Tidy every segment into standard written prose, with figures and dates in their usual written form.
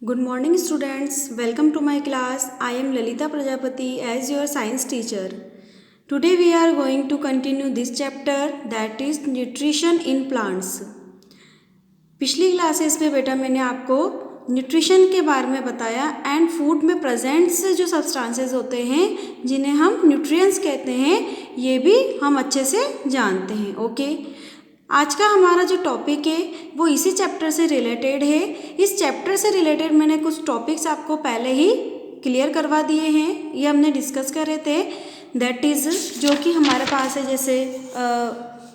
Good morning students, welcome to my class. I am Lalita Prajapati as your science teacher. Today we are going to continue this chapter that is nutrition in plants. पिछली classes में बेटा मैंने आपको nutrition के बारे में बताया and food में प्रेजेंट्स जो सब्सटेंसेस होते हैं जिन्हें हम न्यूट्रिएंट्स कहते हैं ये भी हम अच्छे से जानते हैं। ओके, आज का हमारा जो टॉपिक है वो इसी चैप्टर से रिलेटेड है। इस चैप्टर से रिलेटेड मैंने कुछ टॉपिक्स आपको पहले ही क्लियर करवा दिए हैं, ये हमने डिस्कस कर रहे थे। दैट इज़ जो कि हमारे पास है, जैसे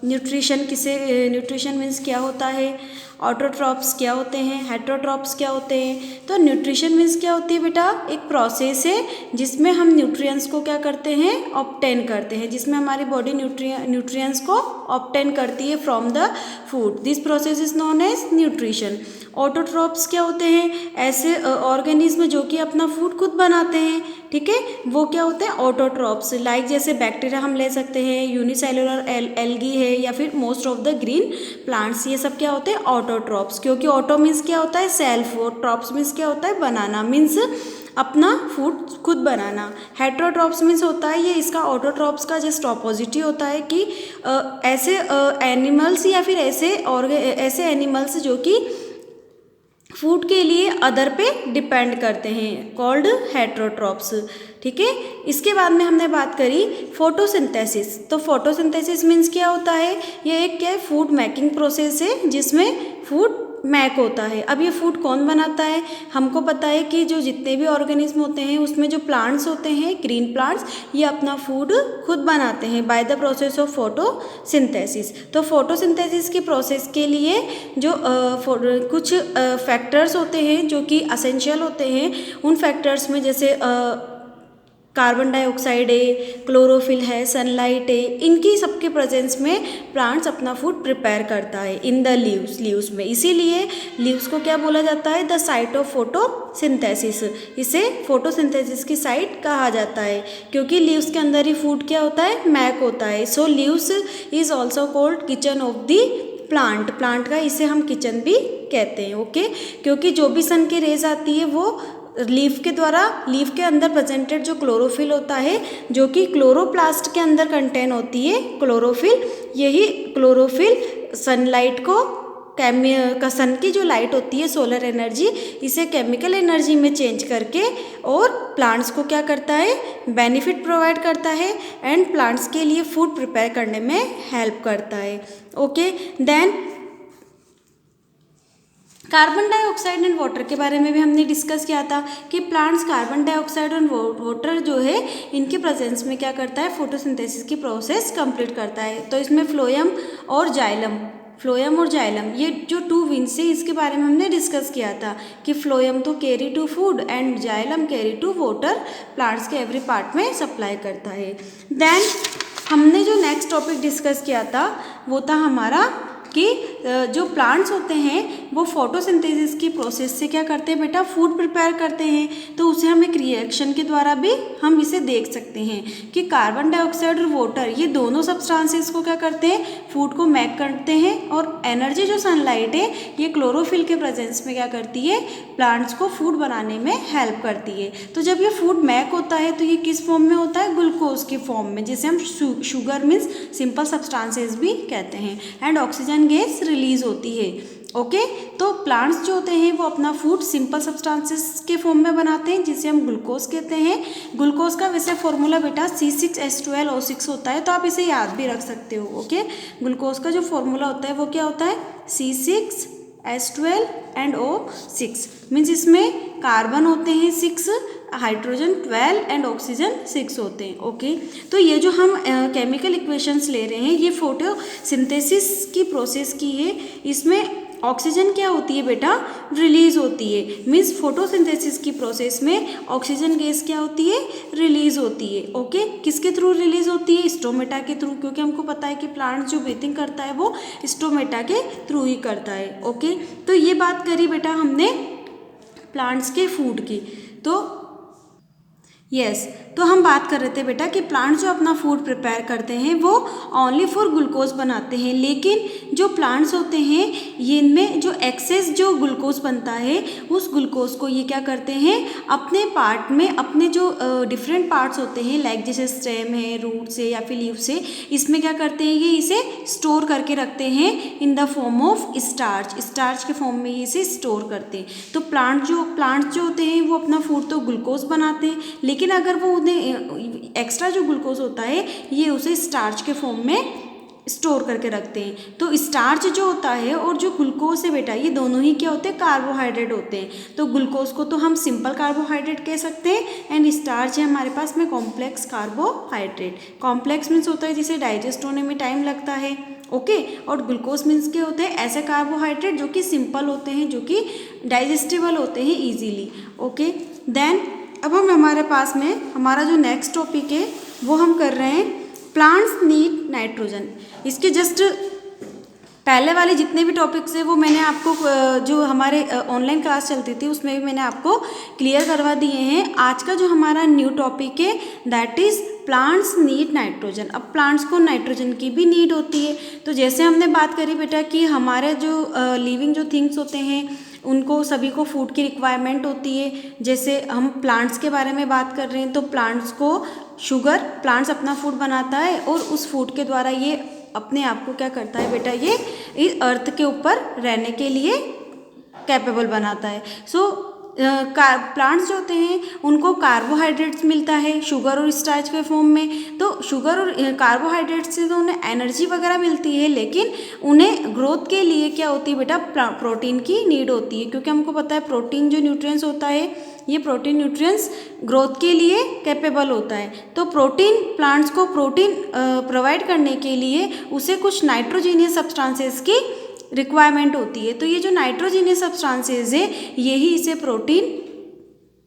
न्यूट्रिशन मीन्स क्या होता है, ऑटोट्रॉप्स क्या होते हैं, हेटरोट्रॉप्स क्या होते हैं। तो न्यूट्रिशन मीन्स क्या होती है बेटा, एक प्रोसेस है जिसमें हम न्यूट्रिएंट्स को क्या करते हैं, ऑब्टेन करते हैं, जिसमें हमारी बॉडी न्यूट्रिएंट्स को ऑब्टेन करती है from the food. This process is known as nutrition. Autotrophs क्या होते हैं, ऐसे ऑर्गेनिज्म जो कि अपना फूड खुद बनाते हैं, ठीक है, वो क्या होते हैं ऑटोट्रॉप्स। लाइक जैसे बैक्टीरिया हम ले सकते हैं, यूनिसेलुलर एल्गी है, या फिर most of the green plants, ये सब क्या होते हैं ऑटोट्रॉप्स। क्योंकि ऑटो मीन्स क्या होता है सेल्फ, और ट्रॉप्स मीन्स क्या होता है बनाना, मीन्स अपना फूड खुद बनाना। हेटरोट्रॉप्स मीन्स होता है, ये इसका ऑटोट्रॉप्स का जस्ट ऑपोजिट ही होता है कि ऐसे एनिमल्स या फिर ऐसे एनिमल्स जो कि फूड के लिए अदर पे डिपेंड करते हैं, कॉल्ड हेटरोट्रॉप्स। ठीक है, इसके बाद में हमने बात करी फोटोसिंथेसिस। तो फोटोसिंथेसिस मीन्स क्या होता है, ये एक क्या है फूड मेकिंग प्रोसेस है जिसमें फूड मैक होता है। अब ये फूड कौन बनाता है, हमको पता है कि जो जितने भी ऑर्गेनिज्म होते हैं उसमें जो प्लांट्स होते हैं, ग्रीन प्लांट्स, ये अपना फूड खुद बनाते हैं by the process of photosynthesis. तो फोटोसिंथेसिस की प्रोसेस के लिए जो कुछ फैक्टर्स होते हैं जो कि असेंशियल होते हैं, उन फैक्टर्स में जैसे कार्बन डाइऑक्साइड है, क्लोरोफिल है, सनलाइट है, इनकी सबके प्रेजेंस में प्लांट्स अपना फूड प्रिपेयर करता है इन द लीव्स में। इसीलिए लीव्स को क्या बोला जाता है, द साइट ऑफ फोटोसिंथेसिस। इसे फोटोसिंथेसिस की साइट कहा जाता है क्योंकि लीव्स के अंदर ही फूड क्या होता है, मैक होता है। So leaves is also called kitchen of the plant का इसे हम किचन भी कहते हैं। ओके, क्योंकि जो भी सन की रेज आती है वो लीफ के द्वारा, लीफ के अंदर प्रेजेंटेड जो क्लोरोफिल होता है, जो कि क्लोरोप्लास्ट के अंदर कंटेन होती है क्लोरोफिल, यही क्लोरोफिल सनलाइट को सन की जो लाइट होती है, सोलर एनर्जी, इसे केमिकल एनर्जी में चेंज करके और प्लांट्स को क्या करता है, बेनिफिट प्रोवाइड करता है एंड प्लांट्स के लिए फूड प्रिपेयर करने में हेल्प करता है। Okay, then carbon dioxide and water के बारे में भी हमने डिस्कस किया था कि प्लांट्स कार्बन डाइऑक्साइड और वाटर जो है इनके प्रेजेंस में क्या करता है, फोटोसिंथेसिस की प्रोसेस कंप्लीट करता है। तो इसमें फ्लोएम और जाइलम ये जो टू विंग्स है इसके बारे में हमने डिस्कस किया था कि फ्लोएम तो carry to food and xylem carry to water, plants के एवरी पार्ट में सप्लाई करता है। देन हमने जो नेक्स्ट टॉपिक डिस्कस किया था वो था हमारा कि जो प्लांट्स होते हैं वो फोटोसिंथेसिस की प्रोसेस से क्या करते हैं बेटा, फूड प्रिपेयर करते हैं। तो उसे हम एक रिएक्शन के द्वारा भी हम इसे देख सकते हैं कि कार्बन डाइऑक्साइड और वाटर ये दोनों सब्सटेंसेस को क्या करते हैं, फूड को मैक करते हैं, और एनर्जी जो सनलाइट है ये क्लोरोफिल के प्रेजेंस में क्या करती है, प्लांट्स को फूड बनाने में हेल्प करती है। तो जब ये फूड मैक होता है तो ये किस फॉर्म में होता है, ग्लूकोज की फॉर्म में, जिसे हम शुगर मीन्स सिंपल सब्सटेंसेस भी कहते हैं, एंड ऑक्सीजन गैस रिलीज होती है। ओके, तो प्लांट्स जो होते हैं वो अपना फूड सिंपल सब्सटेंसेस के फॉर्म में बनाते हैं जिसे हम ग्लूकोज कहते हैं। ग्लूकोज का वैसे फॉर्मूला बेटा C6H12O6 होता है, तो आप इसे याद भी रख सकते हो। ओके, ग्लूकोज का जो फॉर्मूला होता है वो क्या होता है, C6H12 एंड O6, मीन्स इसमें कार्बन होते हैं 6, हाइड्रोजन 12 एंड ऑक्सीजन 6 होते हैं। ओके, तो ये जो हम केमिकल इक्वेशंस ले रहे हैं ये फोटोसिंथेसिस की प्रोसेस की है। इसमें ऑक्सीजन क्या होती है बेटा, रिलीज होती है, मीन्स फोटोसिंथेसिस की प्रोसेस में ऑक्सीजन गैस क्या होती है, रिलीज होती है। ओके, किसके थ्रू रिलीज होती है, स्टोमेटा के थ्रू, क्योंकि हमको पता है कि प्लांट जो ब्रीथिंग करता है वो स्टोमेटा के थ्रू ही करता है। ओके, तो ये बात करी बेटा हमने प्लांट्स के फूड की। तो यस, तो हम बात कर रहे थे बेटा कि प्लांट जो अपना फूड प्रिपेयर करते हैं वो ओनली फॉर ग्लूकोज बनाते हैं, लेकिन जो प्लांट्स होते हैं ये इनमें जो एक्सेस जो ग्लूकोज बनता है उस ग्लूकोज को ये क्या करते हैं अपने पार्ट में, अपने जो डिफरेंट पार्ट्स होते हैं लाइक जैसे स्टेम है, रूट से या फिर लीव से, इसमें क्या करते हैं ये इसे स्टोर करके रखते हैं in the form of starch, starch के फॉर्म में ये इसे स्टोर करते हैं। तो प्लांट्स जो होते हैं वो अपना फूड तो ग्लूकोज बनाते हैं, लेकिन अगर वो उन्हें एक्स्ट्रा जो ग्लूकोज होता है ये उसे स्टार्च के फॉर्म में स्टोर करके रखते हैं। तो स्टार्च जो होता है और जो ग्लूकोज है बेटा ये दोनों ही क्या होते हैं कार्बोहाइड्रेट होते हैं। तो ग्लूकोज को तो हम सिंपल कार्बोहाइड्रेट कह सकते हैं एंड स्टार्च है हमारे पास में कॉम्प्लेक्स कार्बोहाइड्रेट। कॉम्प्लेक्स मीन्स होता है जिसे डाइजेस्ट होने में टाइम लगता है, ओके। और ग्लूकोज मीन्स के होते हैं ऐसे कार्बोहाइड्रेट जो कि सिंपल होते हैं, जो कि डाइजेस्टेबल होते हैं ईजीली, ओके। देन अब हम हमारे पास में हमारा जो नेक्स्ट टॉपिक है वो हम कर रहे हैं प्लांट्स नीड नाइट्रोजन। इसके जस्ट पहले वाले जितने भी टॉपिक्स हैं वो मैंने आपको जो हमारे ऑनलाइन क्लास चलती थी उसमें भी मैंने आपको क्लियर करवा दिए हैं। आज का जो हमारा न्यू टॉपिक है that is plants need nitrogen. अब प्लांट्स को नाइट्रोजन की भी नीड होती है। तो जैसे हमने बात करी बेटा कि हमारे जो लिविंग जो थिंग्स होते हैं उनको सभी को फूड की रिक्वायरमेंट होती है। जैसे हम प्लांट्स के बारे में बात कर रहे हैं तो प्लांट्स को शुगर, प्लांट्स अपना फूड बनाता है और उस फूड के द्वारा ये अपने आप को क्या करता है बेटा ये इस अर्थ के ऊपर रहने के लिए कैपेबल बनाता है। सो प्लांट्स जो होते हैं उनको कार्बोहाइड्रेट्स मिलता है शुगर और स्टार्च के फॉर्म में। तो शुगर और कार्बोहाइड्रेट्स से तो उन्हें एनर्जी वगैरह मिलती है, लेकिन उन्हें ग्रोथ के लिए क्या होती है बेटा प्रोटीन की नीड होती है, क्योंकि हमको पता है प्रोटीन जो न्यूट्रिएंट्स होता है ये प्रोटीन न्यूट्रिएंट्स ग्रोथ के लिए कैपेबल होता है। तो प्रोटीन प्लांट्स को प्रोटीन प्रोवाइड करने के लिए उसे कुछ नाइट्रोजीनियस सब्सटेंसेस की रिक्वायरमेंट होती है। तो ये जो नाइट्रोजीनियस सब्सटेंसेस है यही इसे प्रोटीन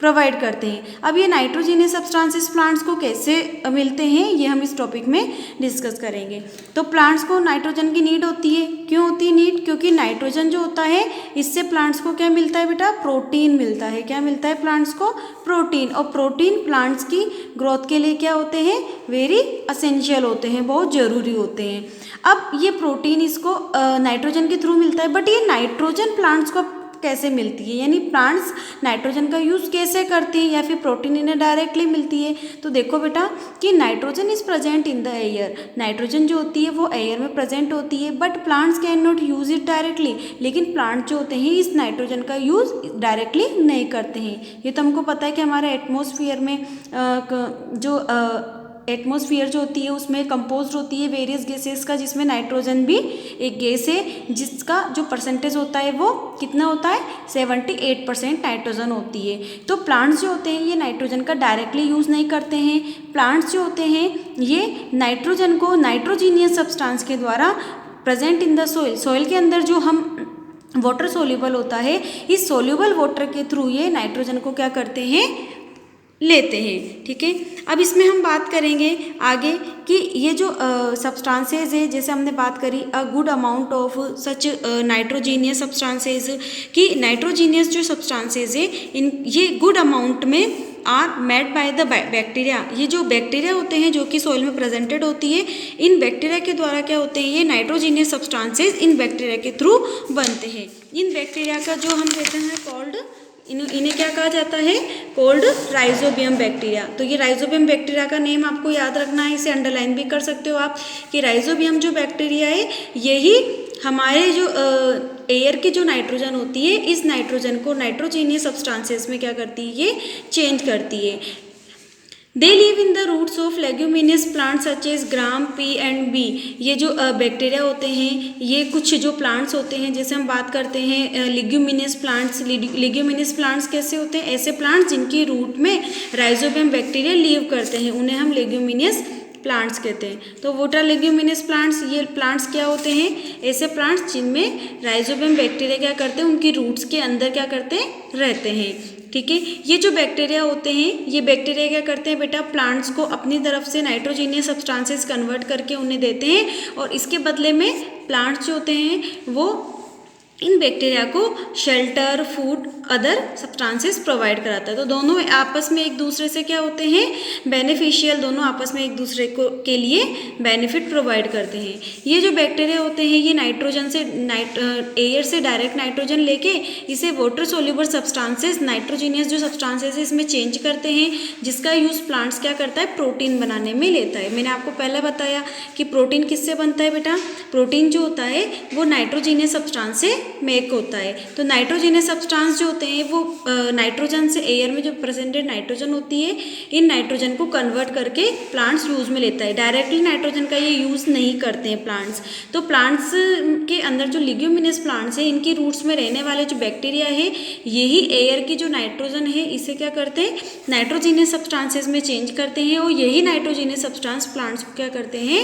प्रोवाइड करते हैं। अब ये नाइट्रोजीनियस सब्सटेंसेस प्लांट्स को कैसे मिलते हैं ये हम इस टॉपिक में डिस्कस करेंगे। तो प्लांट्स को नाइट्रोजन की नीड होती है। क्यों होती है नीड? क्योंकि नाइट्रोजन जो होता है इससे प्लांट्स को क्या मिलता है बेटा? प्रोटीन मिलता है। क्या मिलता है प्लांट्स को? प्रोटीन। और प्रोटीन प्लांट्स की ग्रोथ के लिए क्या होते हैं? वेरी असेंशियल होते हैं, बहुत ज़रूरी होते हैं। अब ये प्रोटीन इसको नाइट्रोजन के थ्रू मिलता है, बट ये नाइट्रोजन प्लांट्स को कैसे मिलती है, यानी प्लांट्स नाइट्रोजन का यूज़ कैसे करती हैं या फिर प्रोटीन इन्हें डायरेक्टली मिलती है? तो देखो बेटा कि nitrogen is present in the air. Nitrogen जो होती है वो एयर में प्रेजेंट होती है, but plants can not use it directly. लेकिन प्लांट जो होते हैं इस नाइट्रोजन का यूज़ डायरेक्टली नहीं करते हैं। ये तो हमको पता है कि हमारे एटमॉस्फेयर में जो एटमॉस्फेयर जो होती है उसमें कंपोज्ड होती है वेरियस गैसेस का, जिसमें नाइट्रोजन भी एक गैस है जिसका जो परसेंटेज होता है वो कितना होता है? 78% नाइट्रोजन होती है। तो प्लांट्स जो होते हैं ये नाइट्रोजन का डायरेक्टली यूज़ नहीं करते हैं। प्लांट्स जो होते हैं ये नाइट्रोजन को नाइट्रोजीनियस सब्सटेंस के द्वारा present in the soil, soil के अंदर जो हम वाटर सोल्यूबल होता है इस सोल्यूबल वाटर के थ्रू ये नाइट्रोजन को क्या करते हैं? लेते हैं। ठीक है, अब इसमें हम बात करेंगे आगे कि ये जो सब्सटेंसेस है, जैसे हमने बात करी a good amount of such nitrogenous substances, कि नाइट्रोजीनियस जो सब्सटेंसेस है इन ये गुड अमाउंट में are made by the bacteria. ये जो बैक्टीरिया होते हैं जो कि सॉइल में प्रेजेंटेड होती है, इन बैक्टीरिया के द्वारा क्या होते हैं? ये नाइट्रोजीनियस सब्सटेंसेस इन बैक्टीरिया के थ्रू बनते हैं। इन बैक्टीरिया का जो हम कहते हैं कॉल्ड, इन्हें क्या कहा जाता है? Cold rhizobium bacteria. तो ये राइजोबियम बैक्टीरिया का नेम आपको याद रखना है, इसे अंडरलाइन भी कर सकते हो आप कि राइजोबियम जो बैक्टीरिया है यही हमारे जो एयर की जो नाइट्रोजन होती है इस नाइट्रोजन को नाइट्रोजीनियस सब्सटेंसेस में क्या करती है? ये चेंज करती है। They live in the roots of leguminous plants such as gram, pea and bean. ये जो बैक्टीरिया होते हैं ये कुछ जो प्लांट्स होते हैं, जैसे हम बात करते हैं लेग्यूमिनियस प्लांट्स। लेग्यूमिनियस प्लांट्स कैसे होते हैं? ऐसे प्लांट्स जिनकी रूट में राइजोबियम बैक्टीरिया लिव करते हैं उन्हें हम लेग्यूमिनियस प्लांट्स कहते हैं। तो वोटर लेग्यूमिनियस प्लांट्स, ये प्लांट्स क्या होते हैं? ऐसे प्लांट्स जिनमें राइजोबियम बैक्टीरिया क्या करते हैं? उनकी रूट्स के अंदर क्या करते हैं? रहते हैं। ठीक है, ये जो बैक्टीरिया होते हैं ये बैक्टीरिया क्या करते हैं बेटा? प्लांट्स को अपनी तरफ से नाइट्रोजीनियस सब्सटेंसेस कन्वर्ट करके उन्हें देते हैं और इसके बदले में प्लांट्स जो होते हैं वो इन बैक्टीरिया को shelter, food, other substances provide कराता है। तो दोनों आपस में एक दूसरे से क्या होते हैं, बेनिफिशियल, दोनों आपस में एक दूसरे को के लिए बेनिफिट प्रोवाइड करते हैं। ये जो बैक्टीरिया होते हैं ये नाइट्रोजन से एयर से डायरेक्ट नाइट्रोजन लेके इसे वाटर सोल्यूबल सब्सटेंसेस, नाइट्रोजीनियस जो सब्सटेंसेस इसमें चेंज करते हैं, जिसका यूज़ प्लांट्स क्या करता है, प्रोटीन बनाने में लेता है। मैंने आपको पहले बताया कि प्रोटीन किससे बनता है बेटा, प्रोटीन जो होता है वो नाइट्रोजीनियस सब्सटेंस से मेक होता है। तो नाइट्रोजीनियस सब्सटेंस जो होते हैं वो नाइट्रोजन से, एयर में जो प्रेजेंटेड नाइट्रोजन होती है, इन नाइट्रोजन को कन्वर्ट करके प्लांट्स यूज़ में लेता है। डायरेक्टली नाइट्रोजन का ये यूज़ नहीं करते हैं प्लांट्स। तो प्लांट्स के अंदर जो लिग्यूमिनस प्लांट्स है, इनकी रूट्स में रहने वाले जो बैक्टीरिया है, यही एयर की जो नाइट्रोजन है इसे क्या करते हैं, नाइट्रोजीनियस सब्सटेंसेस में चेंज करते हैं, और यही नाइट्रोजीनियस सब्सटेंस प्लांट्स को क्या करते हैं,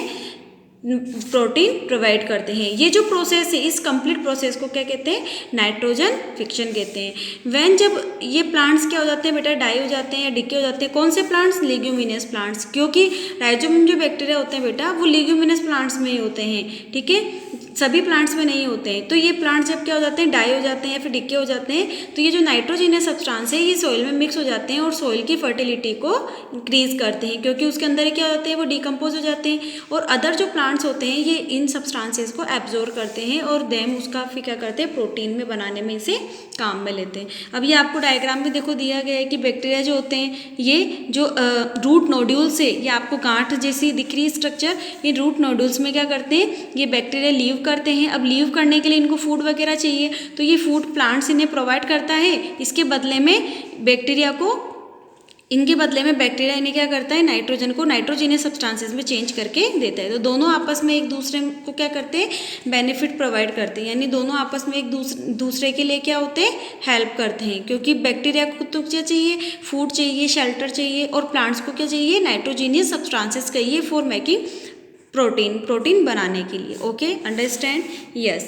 प्रोटीन प्रोवाइड करते हैं। ये जो प्रोसेस है, इस कंप्लीट प्रोसेस को क्या कहते हैं, नाइट्रोजन फिक्शन कहते हैं। व्हेन जब ये प्लांट्स क्या हो जाते हैं बेटा, डाई हो जाते हैं या डिके हो जाते हैं, कौन से प्लांट्स, लेग्यूमिनस प्लांट्स, क्योंकि राइजोबियम जो बैक्टीरिया होते हैं बेटा वो लेग्यूमिनस प्लांट्स में ही होते हैं, ठीक है, सभी प्लांट्स में नहीं होते हैं। तो ये प्लांट्स जब क्या हो जाते हैं, डाई हो जाते हैं या फिर डिके हो जाते हैं, तो ये जो नाइट्रोजीनियस सब्सटेंस है ये सॉइल में मिक्स हो जाते हैं और सॉइल की फर्टिलिटी को इंक्रीज करते हैं, क्योंकि उसके अंदर क्या होते हैं, वो डिकम्पोज हो जाते हैं, और अदर जो प्लांट्स होते हैं ये इन सब्सटेंसेस को एब्जॉर्ब करते हैं और देम उसका फिर क्या करते हैं, प्रोटीन में बनाने में इसे काम में लेते हैं। अब ये आपको डायग्राम में देखो दिया गया है कि बैक्टीरिया जो होते हैं, ये जो रूट नोड्यूल से, ये आपको गांठ जैसी दिख रही है स्ट्रक्चर, ये रूट नोड्यूल्स में क्या करते हैं, ये बैक्टीरिया लीव करते हैं। अब लीव करने के लिए इनको फूड वगैरह चाहिए, तो ये फूड प्लांट्स इन्हें प्रोवाइड करता है। इसके बदले में बैक्टीरिया को, इनके बदले में बैक्टीरिया इन्हें क्या करता है, नाइट्रोजन को नाइट्रोजीनियस सब्सटेंसेस में चेंज करके देता है। तो दोनों आपस में एक दूसरे को क्या करते हैं, बेनिफिट प्रोवाइड करते हैं, यानी दोनों आपस में एक दूसरे के लिए क्या होते हैं, हेल्प करते हैं। क्योंकि बैक्टीरिया को तो क्या चाहिए, फूड चाहिए, शेल्टर चाहिए, और प्लांट्स को क्या चाहिए, नाइट्रोजीनियस सब्सटेंसेस चाहिए फॉर मेकिंग प्रोटीन बनाने के लिए। Okay, understand, yes.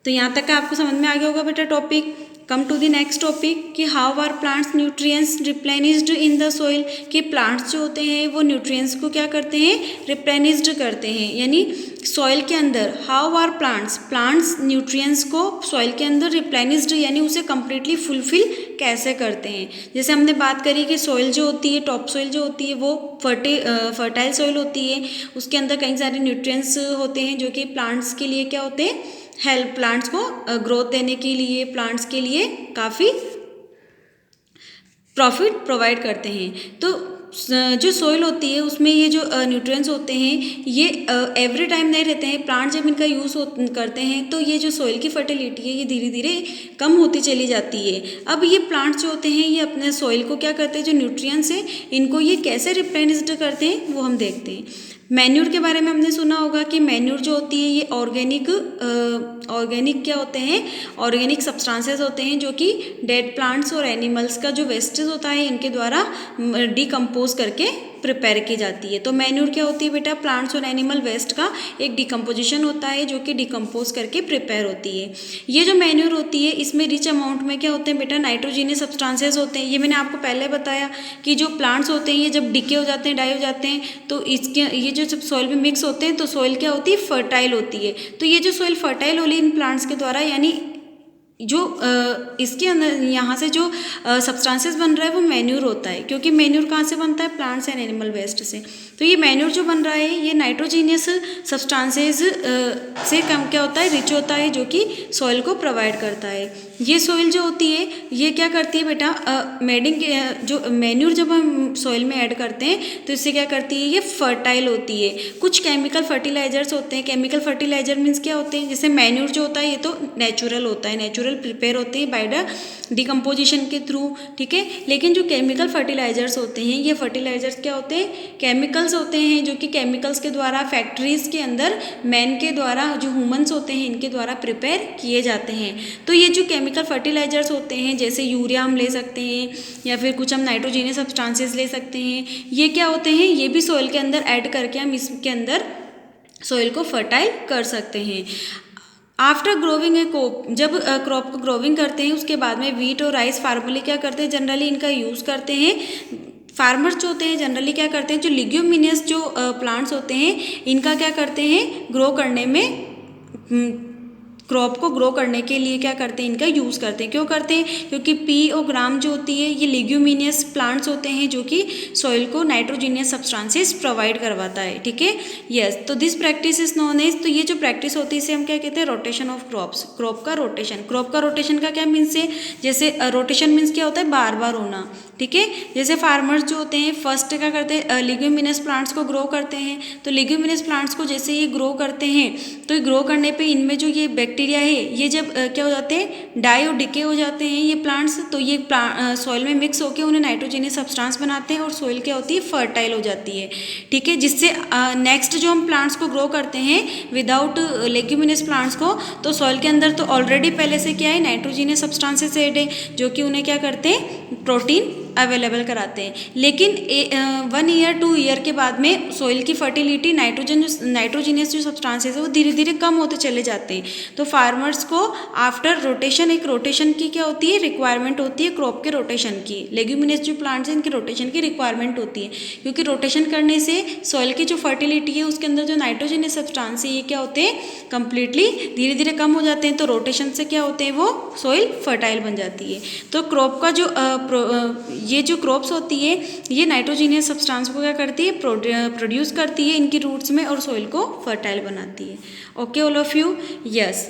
तो यहाँ तक आपको समझ में आ गया होगा बेटा topic. Come to the next topic कि how are plants nutrients replenished in the soil, कि प्लांट्स जो होते हैं वो न्यूट्रिएंट्स को क्या करते हैं, रिप्लेनिश्ड करते हैं, यानी सॉइल के अंदर। हाउ आर प्लांट्स न्यूट्रिएंट्स को सॉइल के अंदर रिप्लेनिश्ड, यानी उसे कम्प्लीटली फुलफिल कैसे करते हैं। जैसे हमने बात करी कि सॉइल जो होती है, टॉप सॉइल जो होती है वो फर्टाइल सॉइल होती है, उसके अंदर कई सारे न्यूट्रिएंट्स होते हैं जो कि प्लांट्स के लिए क्या होते हैं, हेल्प, प्लांट्स को ग्रोथ देने के लिए, प्लांट्स के लिए काफ़ी प्रॉफिट प्रोवाइड करते हैं। तो जो सॉइल होती है उसमें ये जो न्यूट्रिएंट्स होते हैं ये एवरी टाइम नहीं रहते हैं। प्लांट जब इनका यूज़ करते हैं तो ये जो सॉइल की फर्टिलिटी है ये धीरे धीरे कम होती चली जाती है। अब ये प्लांट्स जो होते हैं ये अपने सॉइल को क्या करते हैं, जो न्यूट्रिएंट्स हैं इनको ये कैसे रिप्लेनिश्ड करते हैं वो हम देखते हैं। मैन्यूर के बारे में हमने सुना होगा कि मैन्यूर जो होती है ये ऑर्गेनिक क्या होते हैं, ऑर्गेनिक सब्सटेंसेस होते हैं जो कि डेड प्लांट्स और एनिमल्स का जो वेस्टेज होता है इनके द्वारा डिकम्पोज करके प्रिपेयर की जाती है। तो मैन्यूर क्या होती है बेटा, प्लांट्स और एनिमल वेस्ट का एक डिकम्पोजिशन होता है जो कि डिकम्पोज करके प्रिपेयर होती है। ये जो मैन्यूर होती है इसमें रिच अमाउंट में क्या होते हैं बेटा, नाइट्रोजीनियस सब्सटेंसेस होते हैं। ये मैंने आपको पहले बताया कि जो प्लांट्स होते हैं ये जब डिके हो जाते हैं, डाई हो जाते हैं, तो इसके ये जो जब सॉइल में मिक्स होते हैं तो सॉइल क्या होती है, फर्टाइल होती है। तो ये जो soil fertile Holi in plants के द्वारा, यानी जो इसके अंदर यहाँ से जो सब्सटेंसेस बन रहा है वो मैन्यूर होता है, क्योंकि मैन्यूर कहाँ से बनता है, प्लांट्स एंड एनिमल वेस्ट से। तो ये मैन्यूर जो बन रहा है ये नाइट्रोजीनियस सब्सटेंसेस से कम क्या होता है, रिच होता है, जो कि सॉइल को प्रोवाइड करता है। ये सॉइल जो होती है ये क्या करती है बेटा, जो मैन्यूर जब हम सॉइल में ऐड करते हैं तो इससे क्या करती है, ये फर्टाइल होती है। कुछ केमिकल फर्टिलाइजर्स होते हैं, केमिकल फर्टिलाइजर मीन्स क्या होते हैं, जैसे मैन्यूर जो होता है ये तो नेचुरल होता है, नेचुरल प्रिपेयर होते हैं बाय द डिकम्पोजिशन के थ्रू, ठीक है। लेकिन जो केमिकल फर्टिलाइजर्स होते हैं ये फर्टिलाइजर्स क्या होते हैं, केमिकल्स होते हैं, जो कि केमिकल्स के द्वारा फैक्ट्रीज के अंदर मैन के द्वारा, जो ह्यूमन्स होते हैं इनके द्वारा प्रिपेयर किए जाते हैं। तो ये जो केमिकल फर्टिलाइजर्स होते हैं जैसे यूरिया हम ले सकते हैं या फिर कुछ हम नाइट्रोजीनियस सब्सटेंसेस ले सकते हैं, ये क्या होते हैं, ये भी सॉइल के अंदर ऐड करके हम इसके अंदर सॉइल को फर्टाइल कर सकते हैं। आफ्टर ग्रोविंग ए क्रॉप, जब क्रॉप को ग्रोविंग करते हैं उसके बाद में वीट और राइस फार्मली क्या करते हैं, जनरली इनका यूज़ करते हैं। फार्मर्स जो होते हैं जनरली क्या करते हैं, जो लिग्यूमिनस जो प्लांट्स होते हैं इनका क्या करते हैं, ग्रो करने में क्रॉप को ग्रो करने के लिए क्या करते हैं, इनका यूज़ करते हैं। क्यों करते हैं? क्योंकि पी और ग्राम जो होती है ये लेग्यूमिनियस प्लांट्स होते हैं जो कि सॉइल को नाइट्रोजीनियस सब्सटेंसेस प्रोवाइड करवाता है। ठीक है, यस। तो this practice is known as, तो ये जो प्रैक्टिस होती है इसे हम क्या कहते हैं, रोटेशन ऑफ क्रॉप्स, क्रॉप का रोटेशन। क्रॉप का रोटेशन का क्या मीन्स है, जैसे रोटेशन मीन्स क्या होता है, बार बार होना। ठीक है, जैसे फार्मर्स जो होते हैं फर्स्ट क्या करते हैं, लेग्यूमिनस प्लांट्स को ग्रो करते हैं। तो लेग्यूमिनस प्लांट्स को जैसे ये ग्रो करते हैं तो ये ग्रो करने पे इनमें जो ये बैक्टीरिया है ये जब क्या हो जाते हैं, डाई और डिके हो जाते हैं ये प्लांट्स, तो ये सॉइल में मिक्स होकर उन्हें नाइट्रोजनियस सब्सटेंस बनाते हैं और सॉइल क्या होती है, फर्टाइल हो जाती है। ठीक है, जिससे नेक्स्ट जो हम प्लांट्स को ग्रो करते हैं विदाउट लेग्यूमिनस प्लांट्स को, तो सॉइल के अंदर तो ऑलरेडी पहले से क्या है, नाइट्रोजनियस सब्सटेंसेस ऐड है जो कि उन्हें क्या करते हैं, प्रोटीन अवेलेबल कराते हैं। लेकिन 1 ईयर 2 ईयर के बाद में सॉइल की फर्टिलिटी, नाइट्रोजीनियस जो सब्सटेंसेस है वो धीरे धीरे कम होते चले जाते हैं। तो फार्मर्स को आफ्टर रोटेशन, एक रोटेशन की क्या होती है, रिक्वायरमेंट होती है, क्रॉप के रोटेशन की। लेग्यूमिनस जो प्लांट्स हैं इनके रोटेशन की रिक्वायरमेंट होती है, क्योंकि रोटेशन करने से सॉइल की जो फर्टिलिटी है उसके अंदर जो नाइट्रोजीनियस सब्सटेंस है ये क्या होते हैं, कंप्लीटली धीरे धीरे कम हो जाते हैं। तो रोटेशन से क्या होते हैं, वो सॉइल फर्टाइल बन जाती है। तो क्रॉप का जो ये जो क्रॉप्स होती है ये नाइट्रोजीनियस सब्सटेंस को क्या करती है, प्रोड्यूस करती है इनकी रूट्स में और सॉइल को फर्टाइल बनाती है। Okay all of you, yes.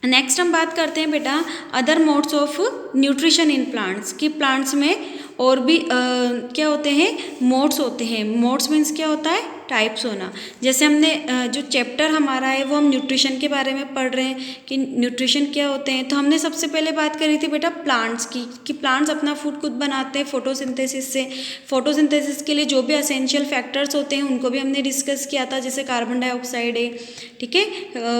Next हम बात करते हैं बेटा other modes of nutrition in plants, कि प्लांट्स में और भी क्या होते हैं, मोड्स होते हैं। मोड्स मीन्स क्या होता है, टाइप्स होना। जैसे हमने जो चैप्टर हमारा है वो हम न्यूट्रिशन के बारे में पढ़ रहे हैं कि न्यूट्रिशन क्या होते हैं। तो हमने सबसे पहले बात करी थी बेटा प्लांट्स की, कि प्लांट्स अपना फूड खुद बनाते हैं फोटोसिंथेसिस से। फोटोसिंथेसिस के लिए जो भी एसेंशियल फैक्टर्स होते हैं उनको भी हमने डिस्कस किया था, जैसे कार्बन डाइऑक्साइड है, ठीक है,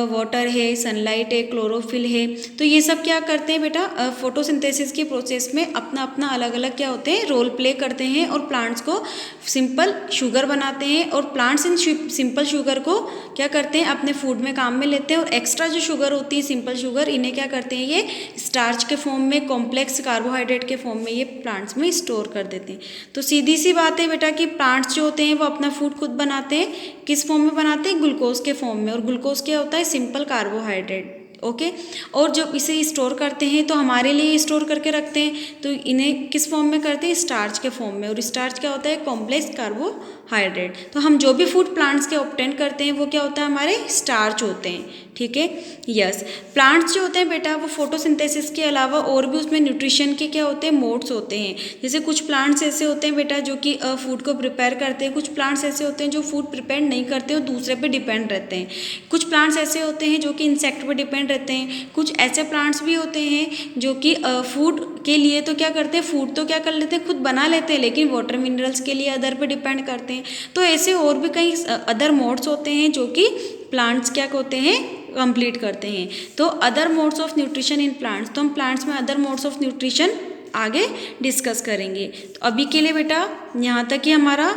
वाटर है, सनलाइट है, क्लोरोफिल है। तो ये सब क्या करते हैं बेटा, फोटोसिंथेसिस के प्रोसेस में अपना अपना अलग अलग क्या होते हैं, रोल प्ले करते हैं और प्लांट्स को सिंपल शुगर बनाते हैं। और प्लांट्स इन सिंपल शुगर को क्या करते हैं, अपने फूड में काम में लेते हैं। और एक्स्ट्रा जो शुगर होती है, सिंपल शुगर, इन्हें क्या करते हैं, ये स्टार्च के फॉर्म में, कॉम्प्लेक्स कार्बोहाइड्रेट के फॉर्म में ये प्लांट्स में स्टोर कर देते हैं। तो सीधी सी बात है बेटा कि प्लांट्स जो होते हैं वो अपना फूड खुद बनाते हैं। किस फॉर्म में बनाते हैं, ग्लूकोज के फॉर्म में। और ग्लूकोज क्या होता है, सिंपल कार्बोहाइड्रेट। ओके, और जब इसे स्टोर करते हैं तो हमारे लिए स्टोर करके रखते हैं, तो इन्हें किस फॉर्म में करते हैं, स्टार्च के फॉर्म में। और स्टार्च क्या होता है, कॉम्प्लेक्स कार्बोहाइड्रेट। तो हम जो भी फूड प्लांट्स के ऑब्टेन करते हैं वो क्या होता है, हमारे स्टार्च होते हैं। ठीक है, यस। प्लांट्स जो होते हैं बेटा वो फोटोसिंथेसिस के अलावा और भी उसमें न्यूट्रिशन के क्या होते हैं, मोड्स होते हैं। जैसे कुछ प्लांट्स ऐसे होते हैं बेटा जो कि फूड को प्रिपेयर करते हैं, कुछ प्लांट्स ऐसे होते हैं जो फूड प्रिपेयर नहीं करते और दूसरे पे डिपेंड रहते हैं। कुछ प्लांट्स ऐसे होते हैं जो कि इंसेक्ट पे डिपेंड रहते हैं। कुछ ऐसे प्लांट्स भी होते हैं जो कि फूड के लिए तो क्या करते हैं, फूड तो क्या कर लेते हैं, खुद बना लेते हैं, लेकिन वाटर मिनरल्स के लिए अदर पे डिपेंड करते हैं। तो ऐसे और भी कई अदर मोड्स होते हैं जो कि प्लांट्स क्या होते हैं, कंप्लीट करते हैं। तो other modes of nutrition in plants, तो हम प्लांट्स में अदर मोड्स ऑफ न्यूट्रिशन आगे डिस्कस करेंगे। तो अभी के लिए बेटा यहाँ तक ही हमारा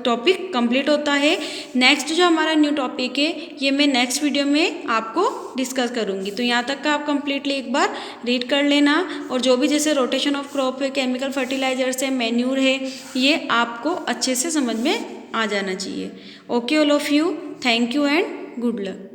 टॉपिक कंप्लीट होता है। नेक्स्ट जो हमारा न्यू टॉपिक है ये मैं नेक्स्ट वीडियो में आपको डिस्कस करूँगी। तो यहाँ तक का आप कंप्लीटली एक बार रीड कर लेना। और जो भी जैसे रोटेशन ऑफ क्रॉप है, केमिकल फर्टिलाइजर्स है, मैन्यूर है, ये आपको अच्छे से समझ में आ जाना चाहिए। Okay all of you, thank you and good luck.